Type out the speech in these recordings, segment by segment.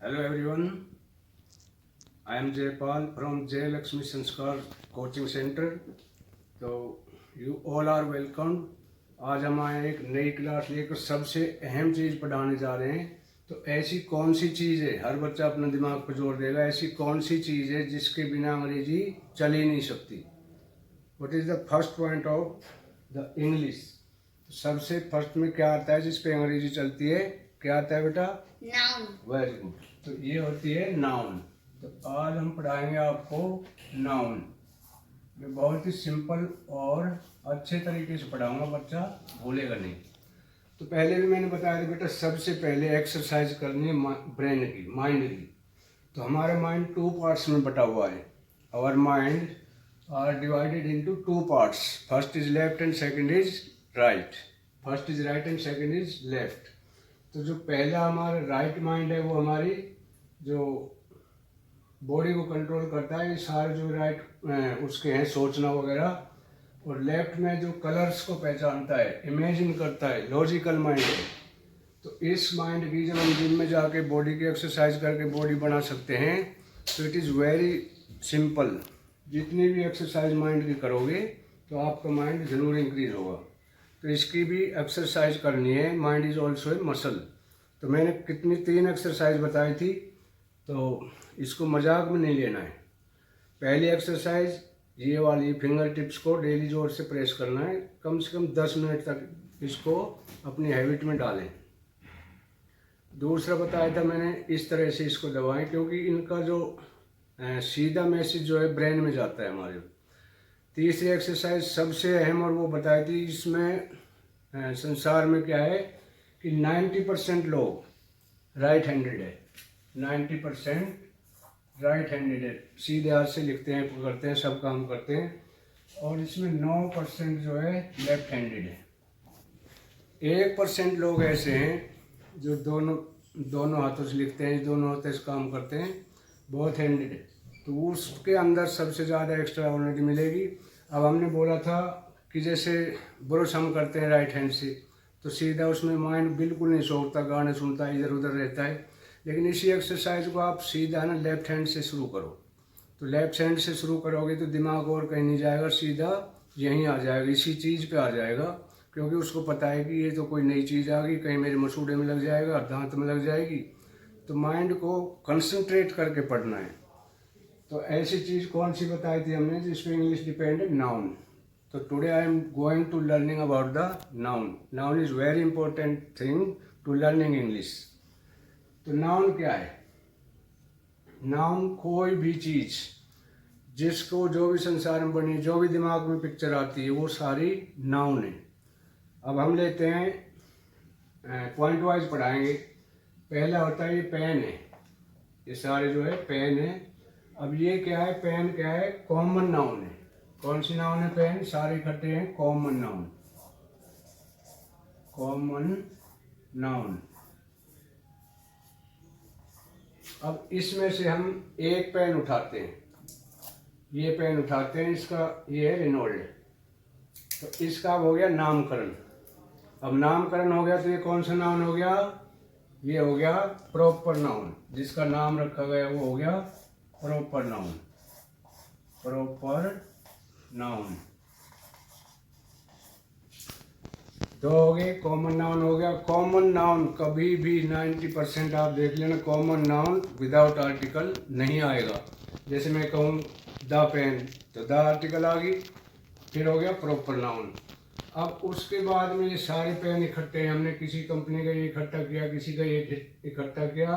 Hello everyone, I am Jaypal from Jay Lakshmi Sanskar Coaching Center. तो you all are welcome. आज हम आए एक नई क्लास लेकर सबसे अहम चीज़ पढ़ाने जा रहे हैं। तो ऐसी कौन सी चीज़ है, हर बच्चा अपना दिमाग पर जोर देगा, ऐसी कौन सी चीज़ है जिसके बिना अंग्रेजी चल ही नहीं सकती। What is the first point of the English? सबसे फर्स्ट में क्या आता है जिस पे अंग्रेजी चलती है, क्या आता है बेटा? नाउन। Very good. तो ये होती है नाउन। तो आज हम पढ़ाएंगे आपको नाउन। मैं बहुत ही सिंपल और अच्छे तरीके से पढ़ाऊंगा, बच्चा भूलेगा नहीं। तो पहले भी मैंने बताया था बेटा, सबसे पहले एक्सरसाइज करनी है ब्रेन की, माइंड की। तो हमारा माइंड 2 पार्ट्स में बटा हुआ है। Our mind are divided into 2 parts. First is left and second is right. First is right and second is left. तो जो पहला हमारा राइट माइंड है वो हमारी जो बॉडी को कंट्रोल करता है, ये सारे जो राइट उसके हैं सोचना वगैरह। और लेफ्ट में जो कलर्स को पहचानता है, इमेजिन करता है, लॉजिकल माइंड है। तो इस माइंड की जब हम जिम में जाके बॉडी की एक्सरसाइज करके बॉडी बना सकते हैं, तो इट इज़ वेरी सिंपल। जितनी भी एक्सरसाइज माइंड की करोगे तो आपका माइंड ज़रूर इंक्रीज होगा। तो इसकी भी एक्सरसाइज करनी है। Mind is also a muscle. तो मैंने कितनी 3 एक्सरसाइज बताई थी, तो इसको मजाक में नहीं लेना है। पहली एक्सरसाइज ये वाली, फिंगर टिप्स को डेली जोर से प्रेस करना है, कम से कम 10 मिनट तक इसको अपनी हैबिट में डालें। दूसरा बताया था मैंने, इस तरह से इसको दबाएं, क्योंकि इनका जो सीधा मैसेज जो है ब्रेन में जाता है हमारे। तीसरी एक्सरसाइज सबसे अहम, और वो बताई थी, इसमें संसार में क्या है कि 90% लोग राइट हैंडेड है। 90% राइट हैंडेड है, सीधे हाथ से लिखते हैं, पकड़ते हैं, सब काम करते हैं। और इसमें 9% जो है लेफ्ट हैंडेड है। 1% लोग ऐसे हैं जो दोनों हाथों से लिखते हैं, दोनों हाथों से काम करते हैं, बोथ हैंडेड है। तो उसके अंदर सबसे ज़्यादा एक्स्ट्रा नॉलेज मिलेगी। अब हमने बोला था कि जैसे ब्रश हम करते हैं राइट हैंड से, तो सीधा उसमें माइंड बिल्कुल नहीं सोचता, गाने सुनता है, इधर उधर रहता है। लेकिन इसी एक्सरसाइज को आप सीधा ना लेफ्ट हैंड से शुरू करो। तो लेफ्ट हैंड से शुरू करोगे तो दिमाग और कहीं नहीं जाएगा, सीधा यहीं आ जाएगा, इसी चीज़ पे आ जाएगा। क्योंकि उसको पता है कि ये तो कोई नई चीज़ आ गई, कहीं मेरे मसूड़े में लग जाएगा, दांत में लग जाएगी। तो माइंड को कंसंट्रेट करके पढ़ना है। तो ऐसी चीज़ कौन सी बताई थी हमने जिसमें इंग्लिश डिपेंड है? नाउन। तो today I am going to learning about the noun. Noun is very important thing to learning English. तो नाउन क्या है? नाउन कोई भी चीज़ जिसको जो भी संसार में बनी, जो भी दिमाग में पिक्चर आती है, वो सारी नाउन है। अब हम लेते हैं, पॉइंट वाइज पढ़ाएंगे। पहला होता है ये पेन है, ये सारे जो है पेन है। अब ये क्या है? पेन क्या है? कॉमन नाउन है। कौन सी नाउन है? पेन। सारे इकट्ठे हैं, कॉमन नाउन। Common noun. अब इसमें से हम एक पेन उठाते हैं, ये पेन उठाते हैं, इसका ये है रेनॉल्ड। तो इसका हो गया नामकरण। अब नामकरण हो गया तो ये कौन सा नाउन हो गया? ये हो गया प्रॉपर नाउन। जिसका नाम रखा गया वो हो गया प्रॉपर नाउन। Proper noun. दो हो गए, कॉमन नाउन हो गया। कॉमन नाउन कभी भी 90% आप देख लेना, कॉमन नाउन विदाउट आर्टिकल नहीं आएगा। जैसे मैं कहूँ द पेन, तो द आर्टिकल आ गई, फिर हो गया प्रॉपर नाउन। अब उसके बाद में ये सारे पेन इकट्ठे हैं, हमने किसी कंपनी का ये इकट्ठा किया, किसी का ये इकट्ठा किया।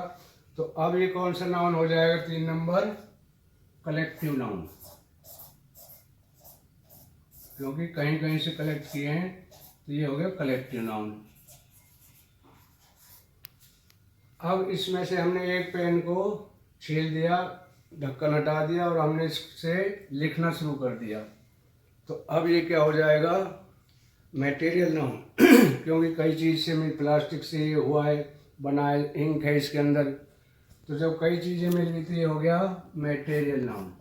तो अब ये कौन सा नाउन हो जाएगा? 3 नंबर, कलेक्टिव नाउन। क्योंकि कहीं कहीं से कलेक्ट किए हैं, तो ये हो गया कलेक्टिव नाउन। अब इसमें से हमने एक पेन को छील दिया, ढक्कन हटा दिया, और हमने इससे लिखना शुरू कर दिया। तो अब ये क्या हो जाएगा? Material noun. क्योंकि कई चीज़ से, प्लास्टिक से ये हुआ है, बना है, इंक है इसके अंदर। तो जब कई चीज़ें मिल गई तो ये हो गया मटेरियल नाउन।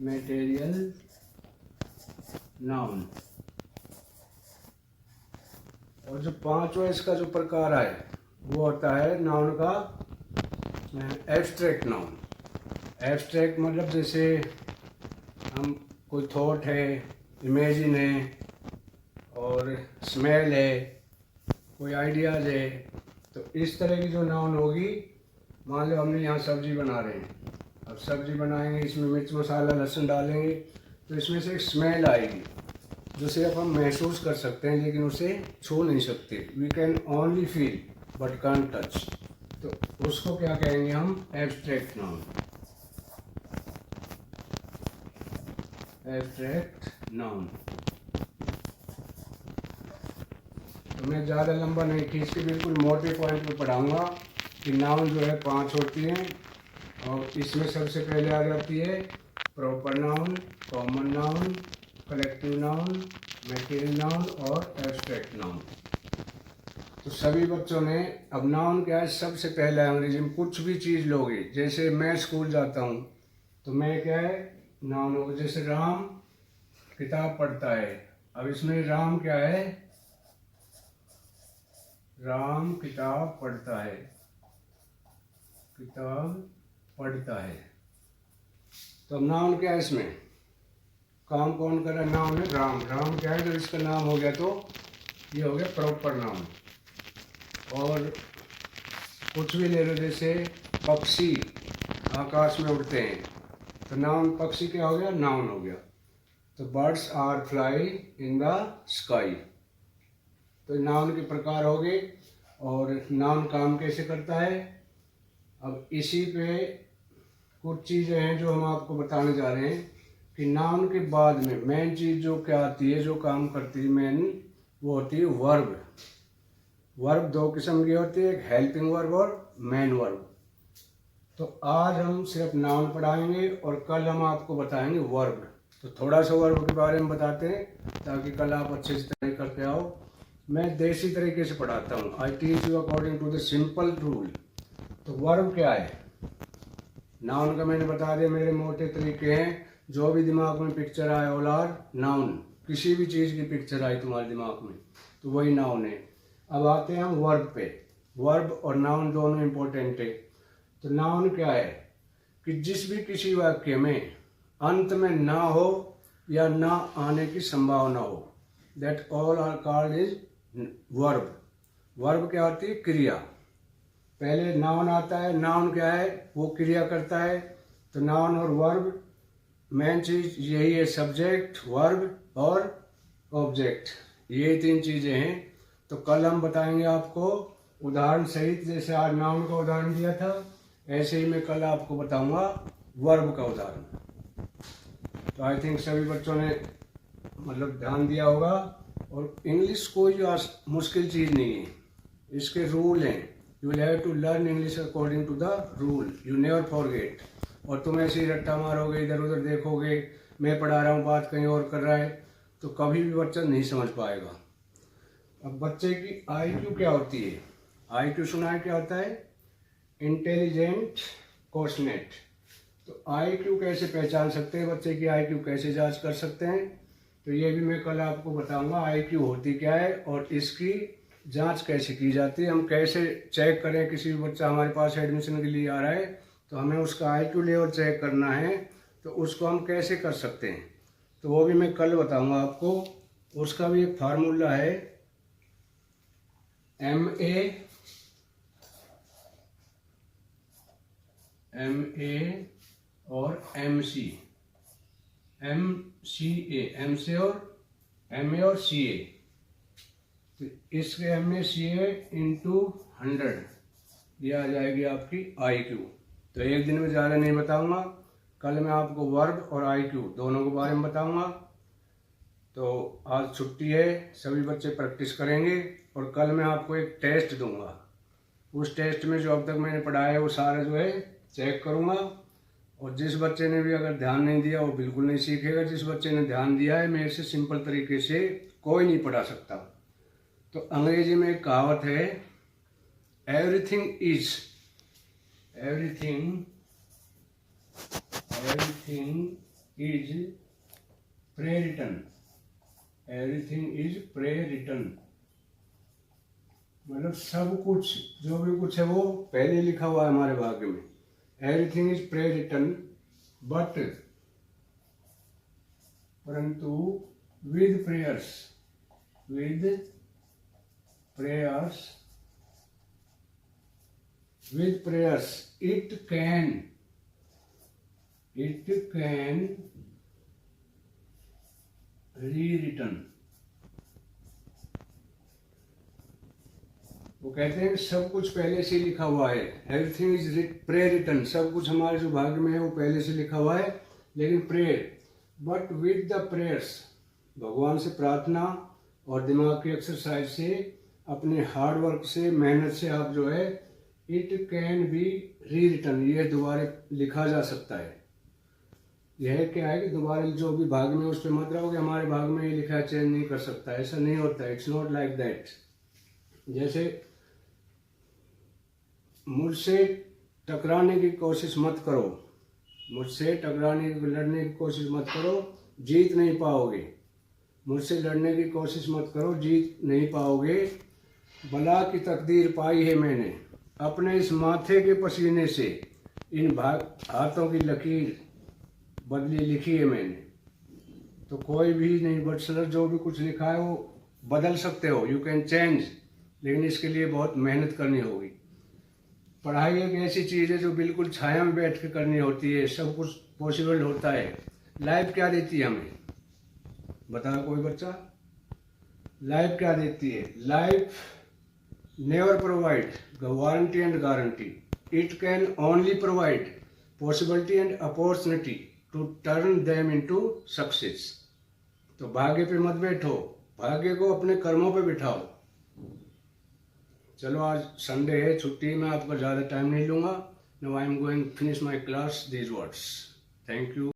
Material noun. और जो 5वां इसका जो प्रकार है वो होता है नाउन का इसमें एब्स्ट्रैक्ट नाउन। एब्स्ट्रैक्ट मतलब जैसे हम कोई थॉट है, इमेजिन है और स्मेल है, कोई आइडियाज़ है, तो इस तरह की जो नाउन होगी, मान लो हमने यहाँ सब्जी बना रहे हैं, अब सब्जी बनाएंगे, इसमें मिर्च मसाला लहसुन डालेंगे, तो इसमें से एक स्मेल आएगी जिसे अब हम महसूस कर सकते हैं लेकिन उसे छू नहीं सकते। We can only feel but can't touch. तो उसको क्या कहेंगे हम? Abstract noun. Abstract noun. तो मैं ज़्यादा लंबा नहीं खींच के बिल्कुल मोटे पॉइंट पे पढ़ाऊँगा कि नाउन जो है 5 होती हैं, और इसमें सबसे पहले आ जाती है proper noun, common noun, collective noun, material noun और एब्स्ट्रैक्ट नाउन। तो सभी बच्चों ने, अब नाउन क्या है? सबसे पहले अंग्रेजी में कुछ भी चीज़ लोगे, जैसे मैं स्कूल जाता हूँ तो मैं क्या है? नाउन होगा। जैसे राम किताब पढ़ता है, अब इसमें राम क्या है? राम किताब पढ़ता है, किताब पढ़ता है। तो नाउन क्या है? इसमें काम कौन कर रहा है? नाउन है राम। राम क्या है? जब इसका नाम हो गया तो ये हो गया प्रॉपर नाउन। और कुछ भी ले लो, जैसे पक्षी आकाश में उड़ते हैं, तो नाउन पक्षी क्या हो गया? नाउन हो गया। तो birds are fly in the sky. तो नाउन के प्रकार हो गए। और नाउन काम कैसे करता है? अब इसी पे कुछ चीज़ें हैं जो हम आपको बताने जा रहे हैं कि नाउन के बाद में मेन चीज़ जो क्या आती है, जो काम करती है मेन, वो होती है वर्ब। वर्ब 2 किस्म की होती है, एक हेल्पिंग वर्ब और मेन वर्ब। तो आज हम सिर्फ नाउन पढ़ाएंगे और कल हम आपको बताएंगे वर्ब। तो थोड़ा सा वर्ब के बारे में बताते हैं ताकि कल आप अच्छे से तैयारी करके आओ। मैं देसी तरीके से पढ़ाता हूँ। I teach you according to the simple rule. तो वर्ब क्या है? नाउन का मैंने बता दिया, मेरे मोटे तरीके हैं। जो भी दिमाग में पिक्चर आए ऑल आर नाउन। किसी भी चीज़ की पिक्चर आई तुम्हारे दिमाग में तो वही नाउन है। अब आते हैं हम वर्ब पे। वर्ब और नाउन दोनों इम्पोर्टेंट है। तो नाउन क्या है? कि जिस भी किसी वाक्य में अंत में ना हो या ना आने की संभावना हो, that all are called is verb. Verb क्या होती है? क्रिया। पहले नाउन आता है। नाउन क्या है? वो क्रिया करता है। तो नाउन और वर्ब मेन चीज यही है, सब्जेक्ट, वर्ब और ऑब्जेक्ट, ये 3 चीजें हैं। तो कल हम बताएंगे आपको उदाहरण सहित। जैसे आज नाउन का उदाहरण दिया था, ऐसे ही मैं कल आपको बताऊंगा वर्ब का उदाहरण। तो आई थिंक सभी बच्चों ने मतलब ध्यान दिया होगा। और इंग्लिश कोई मुश्किल चीज़ नहीं है, इसके रूल हैं। You will have to learn English according to the rule, you never forget. और तुम ऐसे ही रट्टा मारोगे, इधर उधर देखोगे, मैं पढ़ा रहा हूँ बात कहीं और कर रहा है, तो कभी भी बच्चा नहीं समझ पाएगा। अब बच्चे की IQ क्या होती है? IQ सुना है क्या होता है? इंटेलिजेंट कोशनेट। तो IQ कैसे पहचान सकते हैं? बच्चे की IQ कैसे जांच कर सकते हैं? तो ये भी मैं कल आपको बताऊंगा IQ होती क्या है और इसकी जांच कैसे की जाती है। हम कैसे चेक करें? किसी भी बच्चा हमारे पास एडमिशन के लिए आ रहा है तो हमें उसका IQ लेवल चेक करना है, तो उसको हम कैसे कर सकते हैं? तो वो भी मैं कल बताऊंगा आपको। उसका भी एक फार्मूला है, MA और MC। M से और MA और CA। तो इसके MA/CA इंटू 100 ये आ जाएगी आपकी IQ। तो एक दिन में ज़्यादा नहीं बताऊंगा, कल मैं आपको वर्ब और IQ दोनों के बारे में बताऊंगा। तो आज छुट्टी है, सभी बच्चे प्रैक्टिस करेंगे और कल मैं आपको एक टेस्ट दूंगा। उस टेस्ट में जो अब तक मैंने पढ़ाया है वो सारा जो है चेक करूंगा। और जिस बच्चे ने भी अगर ध्यान नहीं दिया वो बिल्कुल नहीं सीखेगा। जिस बच्चे ने ध्यान दिया है, मेरे से सिंपल तरीके से कोई नहीं पढ़ा सकता। तो अंग्रेजी में एक कहावत है, everything is pre written. Everything is pre written. मतलब सब कुछ जो भी कुछ है वो पहले लिखा हुआ है हमारे भाग्य में। Everything is pre written but परंतु with prayers it can re return. वो कहते हैं सब कुछ पहले से लिखा हुआ है। एवरीथिंग इज प्रे रिटन, सब कुछ हमारे जो भाग्य में है वो पहले से लिखा हुआ है। लेकिन prayer but with the prayers, भगवान से प्रार्थना और दिमाग की एक्सरसाइज से, अपने हार्ड वर्क से, मेहनत से आप जो है इट कैन बी री रिटन, ये दोबारा लिखा जा सकता है। यह क्या है कि दोबारा जो भी भाग में उस पर मत रहोगे हमारे भाग में ये लिखा चेंज नहीं कर सकता, ऐसा नहीं होता। It's not like that. जैसे मुझसे टकराने की कोशिश मत करो, मुझसे टकराने की लड़ने की कोशिश मत करो, जीत नहीं पाओगे। मुझसे लड़ने की कोशिश मत करो, जीत नहीं पाओगे। बला की तकदीर पाई है मैंने, अपने इस माथे के पसीने से इन हाथों की लकीर बदली लिखी है मैंने। तो कोई भी नहीं बट जो भी कुछ लिखा है वो बदल सकते हो, यू कैन चेंज, लेकिन इसके लिए बहुत मेहनत करनी होगी। पढ़ाई एक ऐसी चीज़ है जो बिल्कुल छाया में बैठ के करनी होती है, सब कुछ पॉसिबल होता है। लाइफ क्या देती है हमें, बताओ कोई बच्चा? लाइफ क्या देती है? Life never provide warranty and guarantee, it can only provide possibility and opportunity to turn them into success. तो भाग्य पे मत बैठो, भाग्य को अपने कर्मों पे बिठाओ। चलो आज संडे है, छुट्टी में आपका ज़्यादा टाइम नहीं लूँगा। Now I am going finish my class these words. Thank you.